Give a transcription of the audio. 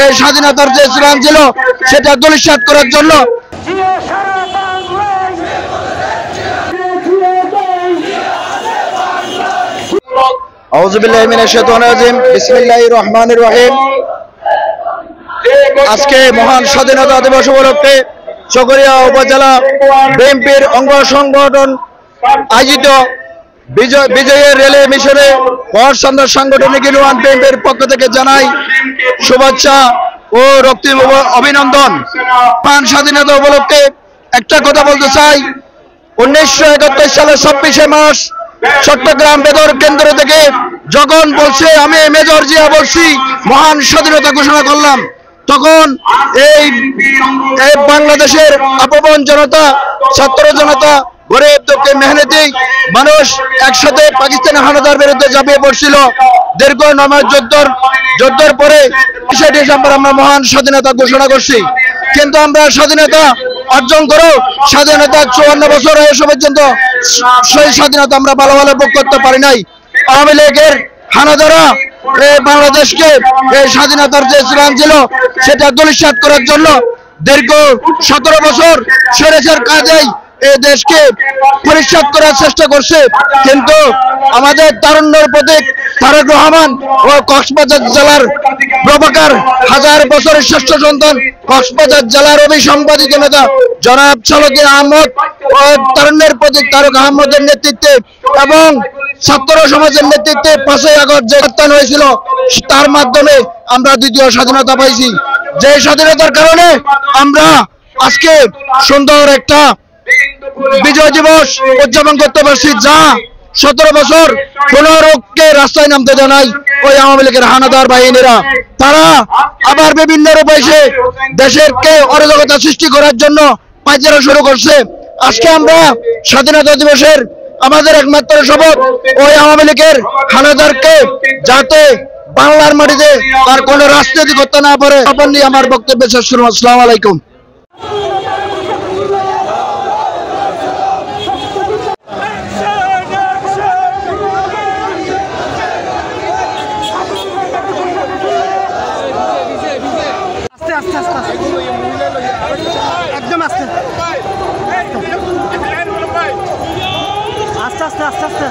এই স্বাধীনতার যে স্লোগান ছিল সেটা ধূলিসাৎ করার জন্য আউযুবিল্লাহি মিনাশ শাইতানির রাজিম বিসমিল্লাহির রহমানির রহিম। আজকে মহান স্বাধীনতা দিবস উপলক্ষে চকরিয়া উপজেলা বিএনপির অঙ্গ সংগঠন আয়োজিত বিজয়ের রেলে মিশনে মহাসন্ধ্যা সাংগঠনিক ইউনিয়ন বিএনপির পক্ষ থেকে জানাই শুভেচ্ছা ও রক্তিম অভিনন্দন। মহান স্বাধীনতা উপলক্ষে একটা কথা বলতে চাই, 1971 সালের 26শে মার্চ চট্টগ্রাম বেদর কেন্দ্র থেকে যখন বলছে আমি মেজর জিয়া বলছি মহান স্বাধীনতা ঘোষণা করলাম, তখন এই বাংলাদেশের আপন জনতা, ছাত্র জনতা, গরিব দুঃখী মেহনতি মানুষ একসাথে পাকিস্তানি হানাদার বিরুদ্ধে ঝাঁপিয়ে পড়ছিল। দীর্ঘ 9 মাস যুদ্ধের পরে 20 ডিসেম্বর আমরা মহান স্বাধীনতা ঘোষণা করছি। কিন্তু আমরা স্বাধীনতা অর্জন করো স্বাধীনতা 54 বছর এসে পর্যন্ত সেই স্বাধীনতা আমরা ভালো ভোগ করতে পারি নাই। আওয়ামী লীগের হানাদাররা বাংলাদেশকে এই স্বাধীনতার যে স্লোগান ছিল সেটা ধূলিসাৎ করার জন্য দীর্ঘ 17 বছর স্বৈরাচার কাজেই এই দেশকে পরিষ্কার করার চেষ্টা করছে। কিন্তু আমাদের তারুণ্যের প্রতীক তারেক রহমান ও কক্সবাজার জেলার প্রভাকার, 1000 বছরের শ্রেষ্ঠ সন্তান কক্সবাজার জেলার অভিসম্পাদিত নেতা জনাব সালাউদ্দিন আহমদ ও তারুণ্যের প্রতীক তারেক আহমদের নেতৃত্বে এবং ছাত্র সমাজের নেতৃত্বে 5ই আগস্ট যে অভ্যুত্থান হয়েছিল তার মাধ্যমে আমরা দ্বিতীয় স্বাধীনতা পাইছি। যে স্বাধীনতার কারণে আমরা আজকে সুন্দর একটা বিজয় দিবস উদযাপন করতে পারছি, যা 17 বছর কোনো লোককে রাস্তায় নামতে দেয় নাই ওই আওয়ামী লীগের হানাদার বাহিনীরা। তারা আবার বিভিন্ন রূপে এসে দেশেরকে অরাজকতা সৃষ্টি করার জন্য পায়চারা শুরু করছে। আজকে আমরা স্বাধীনতা দিবসের আমাদের একমাত্র শপথ ওই আওয়ামী লীগের হানাদারকে যাতে বাংলার মাটিতে আর কোনো রাজনীতি করতে না পারে। আমার বক্তব্য শেষ করলাম। আসসালামু আলাইকুম। একদম আস্তে আস্তে আস্তে আস্তে আস্তে